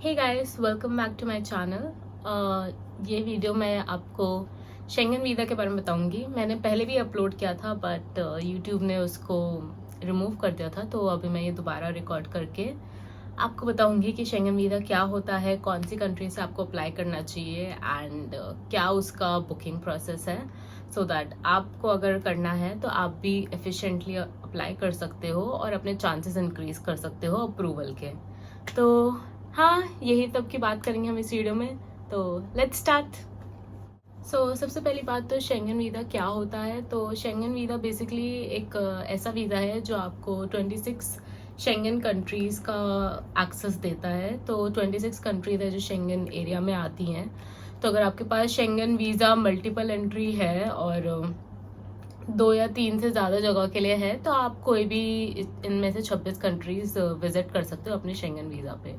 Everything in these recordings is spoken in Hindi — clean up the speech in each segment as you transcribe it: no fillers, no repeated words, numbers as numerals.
Hey guys, welcome back to my channel. ये वीडियो मैं आपको शेंगन वीज़ा के बारे में बताऊंगी। मैंने पहले भी अपलोड किया था बट यूट्यूब ने उसको रिमूव कर दिया था, तो अभी मैं ये दोबारा रिकॉर्ड करके आपको बताऊंगी कि शेंगन वीज़ा क्या होता है, कौन सी कंट्री से आपको अप्लाई करना चाहिए एंड क्या उसका बुकिंग प्रोसेस है, सो दैट आपको अगर करना है तो आप भी एफिशिएंटली अप्लाई कर सकते हो और अपने चांसेस इंक्रीज कर सकते हो अप्रूवल के। तो हाँ, यही तब की बात करेंगे हम इस वीडियो में, तो लेट्स स्टार्ट। सबसे पहली बात तो शेंगन वीज़ा क्या होता है। तो शेंगन वीज़ा बेसिकली एक ऐसा वीज़ा है जो आपको 26 शेंगन कंट्रीज़ का एक्सेस देता है। तो 26 कंट्रीज़ है जो शेंगन एरिया में आती हैं। तो अगर आपके पास शेंगन वीज़ा मल्टीपल एंट्री है और 2 या 3 से ज़्यादा जगह के लिए है, तो आप कोई भी इनमें से 26 कंट्रीज विजिट कर सकते हो अपने शेंगन वीज़ा पे।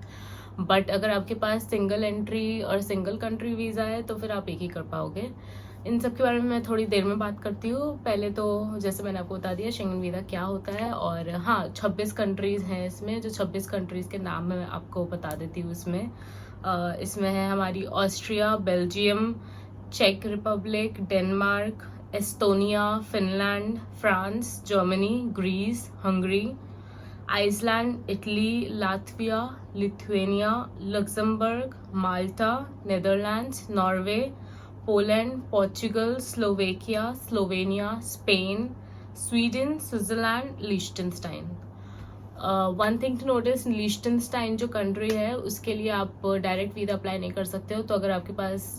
बट अगर आपके पास सिंगल एंट्री और सिंगल कंट्री वीज़ा है तो फिर आप एक ही कर पाओगे। इन सब के बारे में मैं थोड़ी देर में बात करती हूँ। पहले तो जैसे मैंने आपको बता दिया शेंगन वीज़ा क्या होता है, और हाँ 26 कंट्रीज़ हैं इसमें। जो 26 कंट्रीज़ के नाम मैं आपको बता देती हूँ इसमें। इसमें है हमारी ऑस्ट्रिया, बेल्जियम, चेक Republic, Denmark, Estonia, Finland, France, Germany, Greece, Hungary, Iceland, Italy, Latvia, Lithuania, Luxembourg, Malta, Netherlands, Norway, Poland, Portugal, Slovakia, Slovenia, Spain, Sweden, Switzerland, Liechtenstein. One thing to notice, Liechtenstein जो कंट्री है उसके लिए आप डायरेक्ट वीज़ा अप्लाई नहीं कर सकते हो। तो अगर आपके पास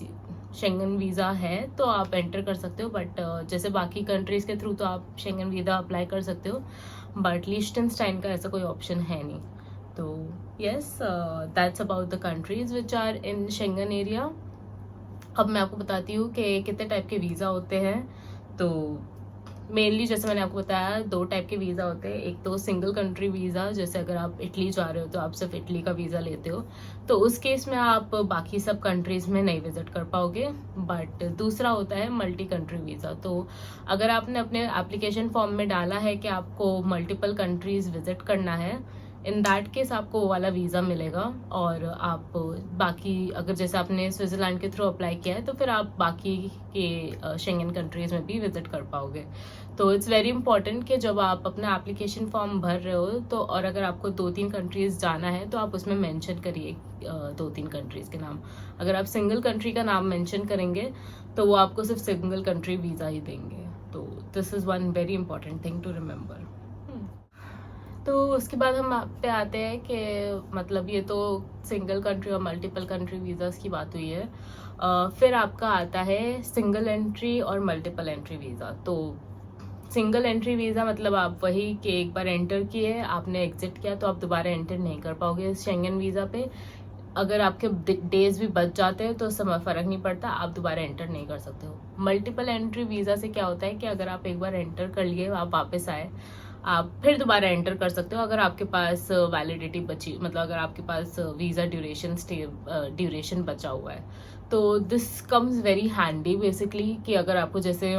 शेंगन वीज़ा है तो आप एंटर कर सकते हो, बट जैसे बाकी कंट्रीज़ के थ्रू तो आप शेंगन वीज़ा अप्लाई कर सकते हो, बट लिechtenstein का ऐसा कोई ऑप्शन है नहीं। तो yes, that's about the countries which are in Schengen area. अब मैं आपको बताती हूँ कि कितने टाइप के वीज़ा होते हैं। तो मेनली जैसे मैंने आपको बताया 2 टाइप के वीज़ा होते हैं। एक तो सिंगल कंट्री वीज़ा, जैसे अगर आप इटली जा रहे हो तो आप सिर्फ इटली का वीज़ा लेते हो, तो उस केस में आप बाकी सब कंट्रीज़ में नहीं विजिट कर पाओगे। बट दूसरा होता है मल्टी कंट्री वीज़ा। तो अगर आपने अपने एप्लीकेशन फॉर्म में डाला है कि आपको मल्टीपल कंट्रीज़ विजिट करना है, इन दैट केस आपको वो वाला वीज़ा मिलेगा। और आप बाकी, अगर जैसे आपने स्विट्ज़रलैंड के थ्रू अप्लाई किया है तो फिर आप बाकी के शेंगन कंट्रीज़ में भी विजिट कर पाओगे। तो इट्स वेरी इंपॉर्टेंट कि जब आप अपना एप्लीकेशन फॉर्म भर रहे हो तो, और अगर आपको 2-3 कंट्रीज़ जाना है तो आप उसमें मेंशन करिए 2-3 कंट्रीज़ के नाम। अगर आप सिंगल कंट्री का नाम मेंशन करेंगे तो वो आपको सिर्फ सिंगल कंट्री वीज़ा ही देंगे। तो this is one very important thing to remember. तो उसके बाद हम आप पे आते हैं कि मतलब ये तो सिंगल कंट्री और मल्टीपल कंट्री वीज़ास की बात हुई है। फिर आपका आता है सिंगल एंट्री और मल्टीपल एंट्री वीज़ा। तो सिंगल एंट्री वीज़ा मतलब आप वही कि एक बार एंटर किए, आपने एग्जिट किया तो आप दोबारा एंटर नहीं कर पाओगे इस शेंगन वीज़ा पे। अगर आपके डेज भी बच जाते हैं तो समय फ़र्क नहीं पड़ता, आप दोबारा एंटर नहीं कर सकते हो। मल्टीपल एंट्री वीज़ा से क्या होता है कि अगर आप एक बार एंटर कर लिए, आप वापस आए, आप फिर दोबारा एंटर कर सकते हो अगर आपके पास वैलिडिटी बची, मतलब अगर आपके पास वीज़ा ड्यूरेशन बचा हुआ है। तो this comes very handy basically कि अगर आपको जैसे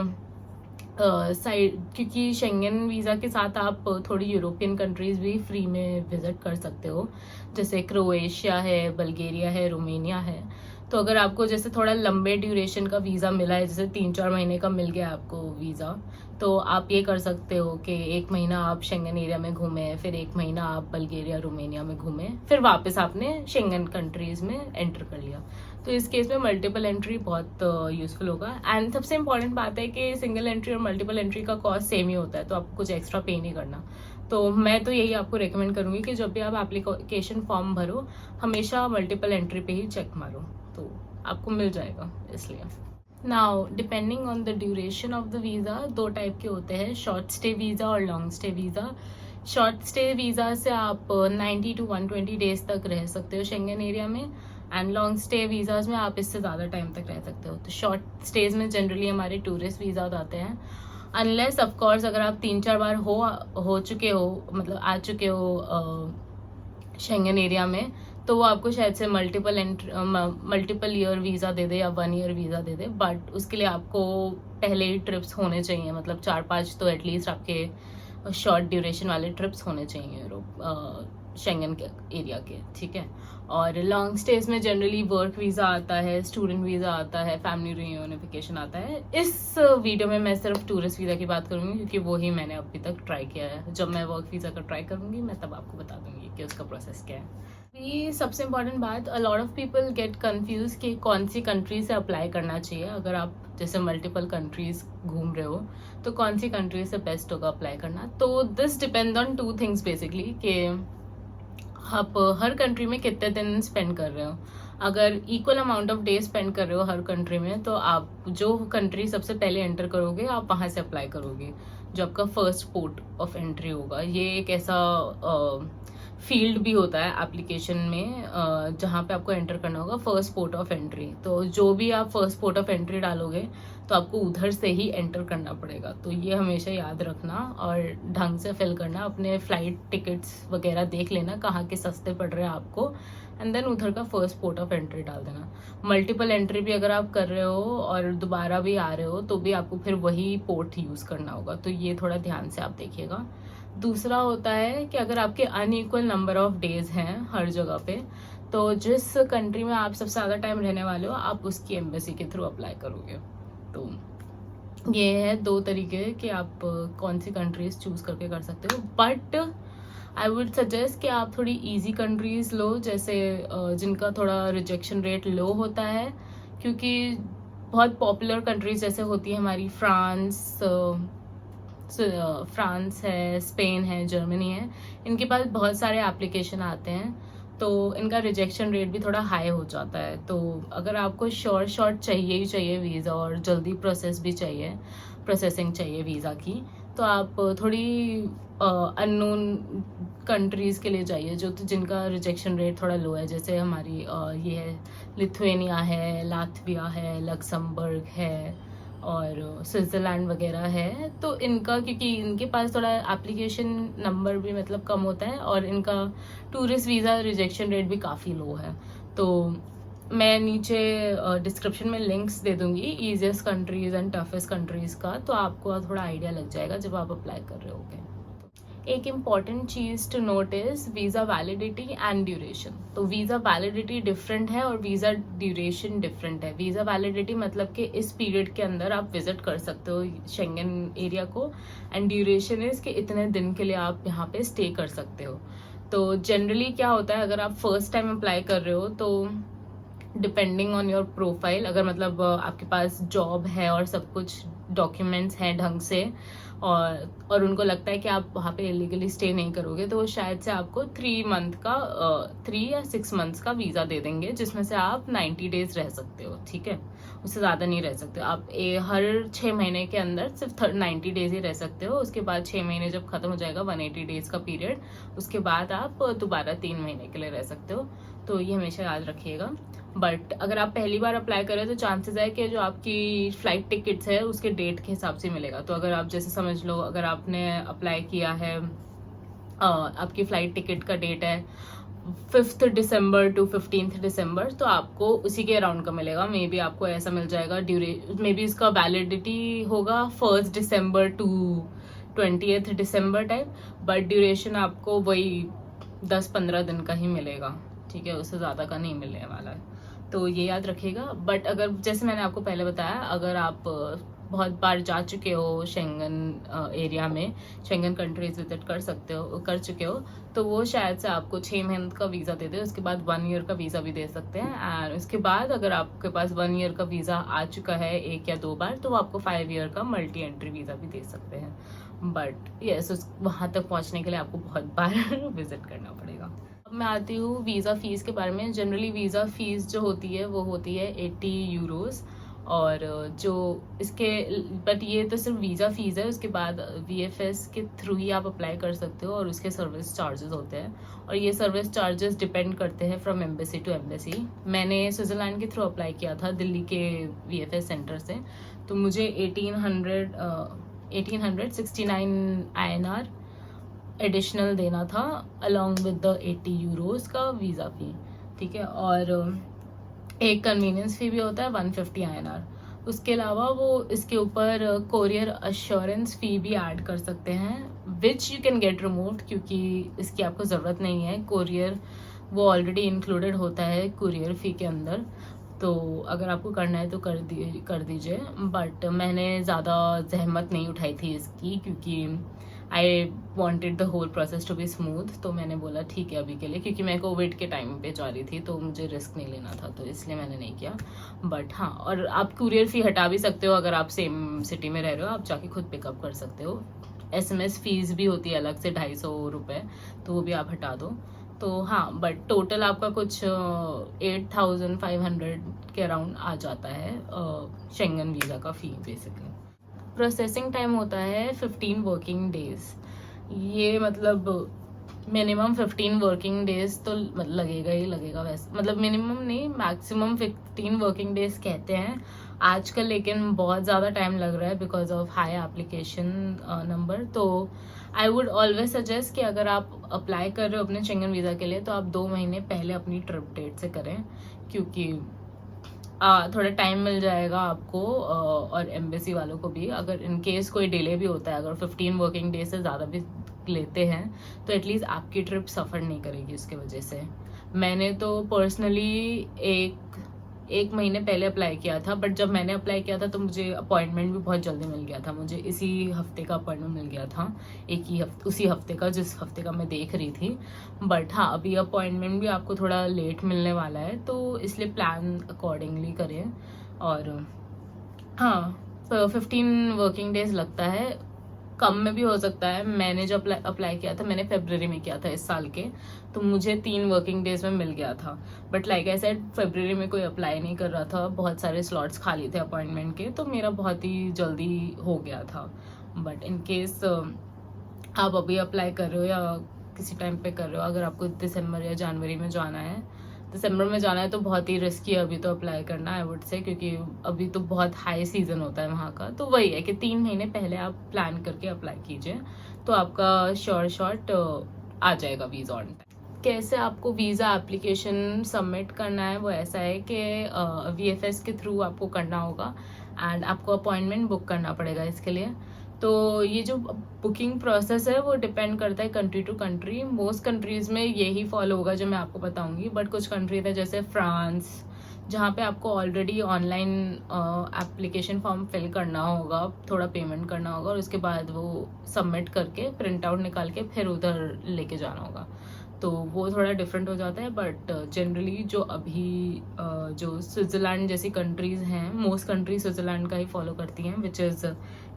साइड, क्योंकि शेंगन वीज़ा के साथ आप थोड़ी यूरोपियन कंट्रीज़ भी फ्री में विज़िट कर सकते हो, जैसे क्रोएशिया है, बल्गेरिया है, रोमेनिया है। तो अगर आपको जैसे थोड़ा लंबे ड्यूरेशन का वीज़ा मिला है, जैसे 3-4 महीने का मिल गया आपको वीज़ा, तो आप ये कर सकते हो कि 1 महीना आप शेंगन एरिया में घूमें, फिर 1 महीना आप बल्गेरिया, रोमेनिया में घूमें, फिर वापस आपने शेंगन कंट्रीज़ में एंटर कर लिया। तो इस केस में मल्टीपल एंट्री बहुत यूज़फुल होगा। एंड सबसे इंपॉर्टेंट बात है कि सिंगल एंट्री और मल्टीपल एंट्री का कॉस्ट सेम ही होता है, तो आपको कुछ एक्स्ट्रा पे नहीं करना। तो मैं तो यही आपको रेकमेंड करूँगी कि जब भी आप एप्लीकेशन फॉर्म भरो, हमेशा मल्टीपल एंट्री पे ही चेक मारो, तो आपको मिल जाएगा। इसलिए now depending on the duration of the visa 2 type के होते हैं, शॉर्ट स्टे वीज़ा और long stay visa. Short stay visa से आप 90 to 120 डेज तक रह सकते हो शेंगन एरिया में, एंड लॉन्ग स्टे वीज़ाज में आप इससे ज़्यादा टाइम तक रह सकते हो। तो शॉर्ट स्टेज में जनरली हमारे टूरिस्ट वीज़ाज आते हैं, अनलेस ऑफकोर्स अगर आप 3-4 बार हो चुके हो, मतलब आ चुके हो शेंगन एरिया में, तो वो आपको शायद से मल्टीपल ईयर वीज़ा दे दे या 1 year visa they they. But उसके लिए आपको पहले ही ट्रिप्स होने चाहिए, मतलब 4-5 तो एटलीस्ट आपके शॉर्ट ड्यूरेशन वाले ट्रिप्स होने चाहिए यूरोप शेंगन के एरिया के, ठीक है। और लॉन्ग स्टेज में जनरली वर्क वीज़ा आता है, स्टूडेंट वीज़ा आता है, फैमिली रियूनिफिकेशन आता है। इस वीडियो में मैं सिर्फ टूरिस्ट वीज़ा की बात करूँगी क्योंकि वही मैंने अभी तक ट्राई किया है। जब मैं वर्क वीज़ा का ट्राई करूँगी मैं तब आपको बता दूँगी कि उसका प्रोसेस क्या है। ये सबसे इम्पॉर्टेंट बात, a lot of people get confuse कि कौन सी कंट्री से अप्लाई करना चाहिए। अगर आप जैसे मल्टीपल कंट्रीज घूम रहे हो तो कौन सी कंट्री से बेस्ट होगा अप्लाई करना। तो this depend on two things basically, कि आप हर कंट्री में कितने दिन स्पेंड कर रहे हो। अगर equal amount of day spend कर रहे हो हर कंट्री में, तो आप जो कंट्री सबसे पहले एंटर करोगे आप वहाँ से अप्लाई करोगे, जो आपका फर्स्ट पोर्ट ऑफ एंट्री होगा। ये एक ऐसा फील्ड भी होता है एप्लीकेशन में जहाँ पे आपको एंटर करना होगा फर्स्ट पोर्ट ऑफ एंट्री। तो जो भी आप फर्स्ट पोर्ट ऑफ एंट्री डालोगे तो आपको उधर से ही एंटर करना पड़ेगा। तो ये हमेशा याद रखना और ढंग से फिल करना। अपने फ्लाइट टिकट्स वगैरह देख लेना कहाँ के सस्ते पड़ रहे हैं आपको, एंड देन उधर का फर्स्ट पोर्ट ऑफ एंट्री डाल देना। मल्टीपल एंट्री भी अगर आप कर रहे हो और दोबारा भी आ रहे हो तो भी आपको फिर वही पोर्ट यूज़ करना होगा। तो ये थोड़ा ध्यान से आप देखिएगा। दूसरा होता है कि अगर आपके अनइक्वल नंबर ऑफ डेज हैं हर जगह पे, तो जिस कंट्री में आप सबसे ज़्यादा टाइम रहने वाले हो आप उसकी एम्बेसी के थ्रू अप्लाई करोगे। तो ये है दो तरीके कि आप कौन सी कंट्रीज चूज करके कर सकते हो। बट आई वुड सजेस्ट कि आप थोड़ी इजी कंट्रीज लो, जैसे जिनका थोड़ा रिजेक्शन रेट लो होता है, क्योंकि बहुत पॉपुलर कंट्रीज जैसे होती है हमारी फ्रांस है, स्पेन है, जर्मनी है, इनके पास बहुत सारे एप्लीकेशन आते हैं तो इनका रिजेक्शन रेट भी थोड़ा हाई हो जाता है। तो अगर आपको शॉर्ट चाहिए ही चाहिए वीज़ा और जल्दी प्रोसेसिंग चाहिए वीज़ा की, तो आप थोड़ी अननोन कंट्रीज़ के लिए जाइए जो जिनका रिजेक्शन रेट थोड़ा लो है। जैसे हमारी ये है लिथुएनिया है, लातविया है, लक्समबर्ग है और स्विट्ज़रलैंड वगैरह है। तो इनका, क्योंकि इनके पास थोड़ा एप्लीकेशन नंबर भी मतलब कम होता है और इनका टूरिस्ट वीज़ा रिजेक्शन रेट भी काफ़ी लो है। तो मैं नीचे डिस्क्रिप्शन में लिंक्स दे दूंगी easiest countries and toughest countries का, तो आपको थोड़ा आइडिया लग जाएगा जब आप अप्लाई कर रहे होगे। एक इम्पॉर्टेंट चीज़ to note is visa validity and duration. तो वीज़ा वैलिडिटी डिफरेंट है और वीज़ा ड्यूरेशन डिफरेंट है। वीज़ा वैलिडिटी मतलब कि इस पीरियड के अंदर आप विजिट कर सकते हो शेंगन एरिया को, एंड ड्यूरेशन इज कि इतने दिन के लिए आप यहाँ पे स्टे कर सकते हो। तो जनरली क्या होता है, अगर आप फर्स्ट टाइम अप्लाई कर रहे हो तो डिपेंडिंग ऑन योर प्रोफाइल, अगर मतलब आपके पास जॉब है और सब कुछ डॉक्यूमेंट्स हैं ढंग से और उनको लगता है कि आप वहाँ पे इलीगली स्टे नहीं करोगे, तो वो शायद से आपको 3 या 6 मंथ्स का वीज़ा दे देंगे, जिसमें से आप 90 डेज रह सकते हो, ठीक है। उससे ज़्यादा नहीं रह सकते आप। हर 6 महीने के अंदर सिर्फ 90 डेज ही रह सकते हो। उसके बाद 6 महीने जब खत्म हो जाएगा 180 डेज का पीरियड, उसके बाद आप दोबारा 3 महीने के लिए रह सकते हो। तो ये हमेशा याद रखिएगा। बट अगर आप पहली बार अप्लाई करें तो चांसेस है कि जो आपकी फ्लाइट टिकट्स है उसके डेट के हिसाब से मिलेगा। तो अगर आप जैसे समझ लो, अगर आपने अप्लाई किया है, आपकी फ्लाइट टिकट का डेट है 5 दिसंबर टू 15 दिसंबर, तो आपको उसी के अराउंड का मिलेगा। मे बी आपको ऐसा मिल जाएगा, मे बी इसका वैलिडिटी होगा 1 दिसंबर टू 20 दिसंबर टाइप, बट ड्यूरेशन आपको वही 10-15 दिन का ही मिलेगा, ठीक है, उससे ज़्यादा का नहीं मिलने वाला है। तो ये याद रखिएगा। बट अगर जैसे मैंने आपको पहले बताया, अगर आप बहुत बार जा चुके हो शेंगन एरिया में, शेंगन कंट्रीज विजिट कर चुके हो, तो वो शायद से आपको 6 महीने का वीज़ा दे दे, उसके बाद 1 ईयर का वीज़ा भी दे सकते हैं। एंड उसके बाद अगर आपके पास 1 ईयर का वीज़ा आ चुका है 1 या 2 बार, तो वो आपको 5 ईयर का मल्टी एंट्री वीज़ा भी दे सकते हैं। बट यस, वहाँ तक पहुँचने के लिए आपको बहुत बार विजिट करना पड़ेगा। अब मैं आती हूँ वीज़ा फ़ीस के बारे में। जनरली वीज़ा फ़ीस जो होती है वो होती है 80 यूरोज़, और जो इसके, बट ये तो सिर्फ वीज़ा फ़ीस है। उसके बाद VFS के थ्रू ही आप अप्लाई कर सकते हो और उसके सर्विस चार्जेस होते हैं, और ये सर्विस चार्जेस डिपेंड करते हैं फ्रॉम एम्बेसी टू एम्बेसी। मैंने स्विट्ज़रलैंड के थ्रू अप्लाई किया था दिल्ली के VFS सेंटर से, तो मुझे 1869 INR एडिशनल देना था अलॉन्ग विद द 80 यूरोज़ का वीज़ा फ़ी, ठीक है। और एक कन्वीनियंस फ़ी भी होता है 150 INR। उसके अलावा वो इसके ऊपर कोरियर अश्योरेंस फ़ी भी ऐड कर सकते हैं which you can get removed, क्योंकि इसकी आपको ज़रूरत नहीं है। कोरियर वो ऑलरेडी इंक्लूडेड होता है कुरियर फ़ी के अंदर, तो अगर आपको करना है तो कर दीजिए। बट मैंने ज़्यादा जहमत नहीं उठाई थी इसकी, क्योंकि I wanted the whole process to be smooth. तो मैंने बोला ठीक है अभी के लिए, क्योंकि मैं कोविड के टाइम पे जा रही थी तो मुझे रिस्क नहीं लेना था, तो इसलिए मैंने नहीं किया। बट हाँ, और आप कुरियर फ़ी हटा भी सकते हो, अगर आप सेम सिटी में रह रहे हो आप जाके खुद पिकअप कर सकते हो। SMS फीस भी होती है अलग से 250 रुपये, तो वो भी आप हटा दो। तो हाँ, बट टोटल आपका कुछ 8500 के अराउंड आ जाता है शेंगन वीज़ा का फ़ी बेसिकली। प्रोसेसिंग टाइम होता है 15 वर्किंग डेज। ये मतलब मिनिमम 15 वर्किंग डेज तो लगेगा ही लगेगा, वैसे मतलब मिनिमम नहीं, मैक्सिमम 15 वर्किंग डेज कहते हैं आजकल, लेकिन बहुत ज़्यादा टाइम लग रहा है because of high application number. तो आई वुड ऑलवेज सजेस्ट कि अगर आप अप्लाई कर रहे हो अपने शेंगन वीज़ा के लिए तो आप 2 महीने पहले अपनी ट्रिप डेट से करें, क्योंकि थोड़ा टाइम मिल जाएगा आपको और एम्बेसी वालों को भी। अगर इन केस कोई डिले भी होता है, अगर 15 वर्किंग डेज से ज़्यादा भी लेते हैं तो एटलीस्ट आपकी ट्रिप सफ़र नहीं करेगी उसके वजह से। मैंने तो पर्सनली एक महीने पहले अप्लाई किया था, बट जब मैंने अप्लाई किया था तो मुझे अपॉइंटमेंट भी बहुत जल्दी मिल गया था। मुझे इसी हफ्ते का अपॉइंटमेंट मिल गया था, उसी हफ्ते का जिस हफ्ते का मैं देख रही थी। बट हाँ, अभी अपॉइंटमेंट भी आपको थोड़ा लेट मिलने वाला है, तो इसलिए प्लान अकॉर्डिंगली करें। और हाँ, 15 वर्किंग डेज लगता है, कम में भी हो सकता है। मैंने जो अप्लाई किया था, मैंने फरवरी में किया था इस साल के, तो मुझे 3 वर्किंग डेज में मिल गया था। बट लाइक आई सेड, फरवरी में कोई अप्लाई नहीं कर रहा था, बहुत सारे स्लॉट्स खाली थे अपॉइंटमेंट के, तो मेरा बहुत ही जल्दी हो गया था। बट इन केस आप अभी अप्लाई कर रहे हो या किसी टाइम पे कर रहे हो, अगर आपको दिसंबर या जनवरी में जाना है, दिसंबर में जाना है तो बहुत ही रिस्की है अभी तो अप्लाई करना, आई वुड से, क्योंकि अभी तो बहुत हाई सीज़न होता है वहाँ का। तो वही है कि 3 महीने पहले आप प्लान करके अप्लाई कीजिए, तो आपका शॉर्ट आ जाएगा वीज़ा ऑन टाइम। कैसे आपको वीज़ा एप्लीकेशन सबमिट करना है, वो ऐसा है कि VFS के थ्रू आपको करना होगा एंड आपको अपॉइंटमेंट बुक करना पड़ेगा इसके लिए। तो ये जो बुकिंग प्रोसेस है वो डिपेंड करता है country to country. Most countries में यही फॉलो होगा जो मैं आपको बताऊंगी, बट कुछ कंट्रीज है जैसे फ्रांस, जहाँ पे आपको already online application form fill करना होगा, थोड़ा पेमेंट करना होगा और उसके बाद वो सबमिट करके प्रिंट आउट निकाल के फिर उधर लेके जाना होगा। तो वो थोड़ा डिफरेंट हो जाता है, बट जनरली जो अभी जो स्विट्ज़रलैंड जैसी कंट्रीज़ हैं, मोस्ट कंट्रीज स्विट्ज़रलैंड का ही फॉलो करती हैं, विच इज़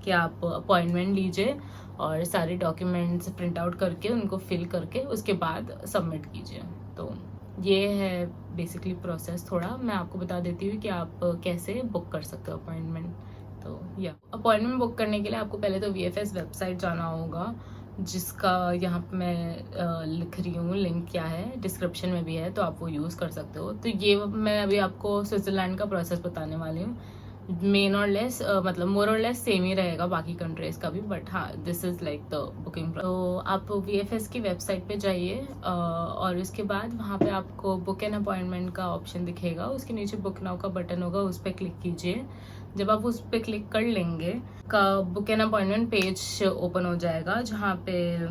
कि आप अपॉइंटमेंट लीजिए और सारे डॉक्यूमेंट्स प्रिंट आउट करके उनको फिल करके उसके बाद सबमिट कीजिए। तो ये है बेसिकली प्रोसेस। थोड़ा मैं आपको बता देती हूँ कि आप कैसे बुक कर सकते हो अपॉइंटमेंट। तो या अपॉइंटमेंट बुक करने के लिए आपको पहले तो VFS वेबसाइट जाना होगा, जिसका यहाँ पे मैं लिख रही हूँ, लिंक क्या है डिस्क्रिप्शन में भी है, तो आप वो यूज़ कर सकते हो। तो ये मैं अभी आपको स्विट्ज़रलैंड का प्रोसेस बताने वाली हूँ। मेन और लेस मतलब मोर और लेस सेम ही रहेगा बाकी कंट्रीज का भी, बट हाँ, this is like the booking. तो आप VFS की वेबसाइट पे जाइए और उसके बाद वहाँ पे आपको बुक एन अपॉइंटमेंट का ऑप्शन दिखेगा, उसके नीचे बुक नाउ का बटन होगा, उस पर क्लिक कीजिए। जब आप उस पर क्लिक कर लेंगे का book an appointment page open हो जाएगा, जहाँ पे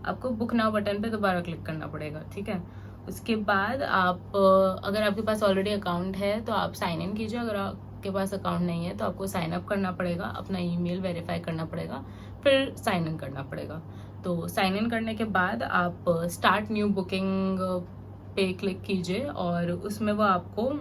आपको बुक नाउ बटन पे दोबारा क्लिक करना पड़ेगा, ठीक है। उसके बाद आप अगर आपके पास ऑलरेडी अकाउंट है तो आप साइन इन कीजिए, अगर आपके पास अकाउंट नहीं है तो आपको साइन अप करना पड़ेगा, अपना ईमेल वेरीफाई करना पड़ेगा, फिर साइन इन करना पड़ेगा। तो साइन इन करने के बाद आप स्टार्ट न्यू बुकिंग पे क्लिक कीजिए और उसमें वो आपको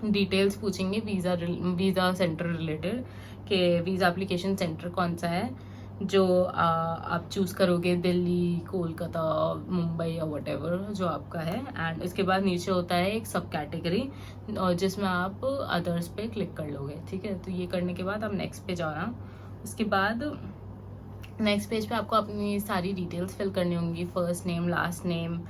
डिटेल्स पूछेंगे वीज़ा सेंटर रिलेटेड, कि वीज़ा एप्लीकेशन सेंटर कौन सा है जो आप चूज़ करोगे, दिल्ली, कोलकाता, मुंबई या वटेवर जो आपका है। एंड उसके बाद नीचे होता है एक सब कैटेगरी और जिसमें आप अदर्स पे क्लिक कर लोगे, ठीक है। तो ये करने के बाद आप नेक्स्ट पे जाना। उसके बाद नेक्स्ट पेज पे आपको अपनी सारी डिटेल्स फिल करनी होंगी, first name, last name,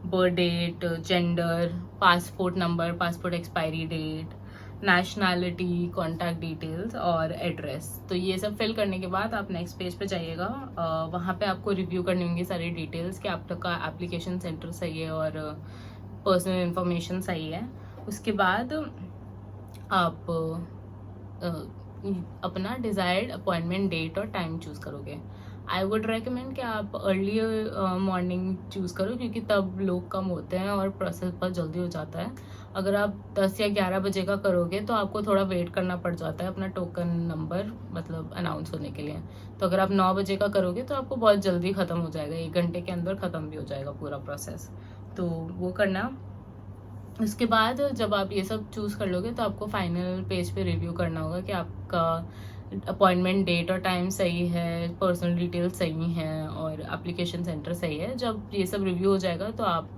birth date, gender, passport number, passport expiry date, nationality, contact details और एड्रेस। तो ये सब फिल करने के बाद आप नेक्स्ट पेज पे जाइएगा, वहाँ पे आपको रिव्यू करनी होंगी सारी डिटेल्स कि आपका एप्लीकेशन सेंटर सही है और पर्सनल इन्फॉर्मेशन सही है। उसके बाद आप अपना डिज़ायर्ड अपॉइंटमेंट डेट और टाइम चूज़ करोगे। आई वुड रेकमेंड कि आप अर्ली मॉर्निंग चूज़ करो, क्योंकि तब लोग कम होते हैं और प्रोसेस बहुत जल्दी हो जाता है। अगर आप 10 या 11 बजे का करोगे तो आपको थोड़ा वेट करना पड़ जाता है अपना टोकन नंबर मतलब अनाउंस होने के लिए। तो अगर आप 9 बजे का करोगे तो आपको बहुत जल्दी ख़त्म हो जाएगा, 1 घंटे के अंदर ख़त्म भी हो जाएगा पूरा प्रोसेस। तो वो करना। उसके बाद जब आप ये सब चूज़ कर लोगे तो आपको फाइनल पेज पे रिव्यू करना होगा कि आपका अपॉइंटमेंट डेट और टाइम सही है, पर्सनल डिटेल्स सही हैं और एप्लीकेशन सेंटर सही है। जब ये सब रिव्यू हो जाएगा तो आप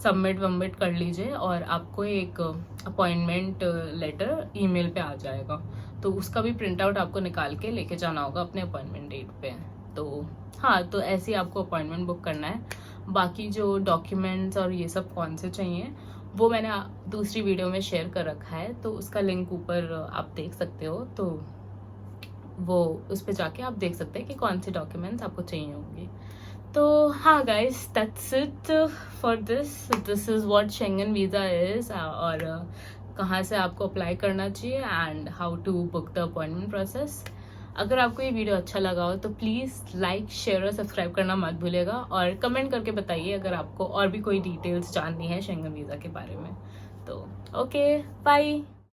सबमिट वमिट कर लीजिए और आपको एक अपॉइंटमेंट लेटर ईमेल पे आ जाएगा। तो उसका भी प्रिंट आउट आपको निकाल के लेके जाना होगा अपने अपॉइंटमेंट डेट पे। तो हाँ, तो ऐसे ही आपको अपॉइंटमेंट बुक करना है। बाकी जो डॉक्यूमेंट्स और ये सब कौन से चाहिए वो मैंने दूसरी वीडियो में शेयर कर रखा है, तो उसका लिंक ऊपर आप देख सकते हो। तो वो उस पर जाके आप देख सकते हैं कि कौन से डॉक्यूमेंट्स आपको चाहिए होंगे। तो हाँ guys, that's it for this is what Schengen visa is, और कहाँ से आपको अप्लाई करना चाहिए and how to book the appointment process. अगर आपको ये वीडियो अच्छा लगा हो तो प्लीज़ लाइक, शेयर और सब्सक्राइब करना मत भूलिएगा, और कमेंट करके बताइए अगर आपको और भी कोई डिटेल्स जाननी है शेंगन वीज़ा के बारे में। तो ओके, बाय।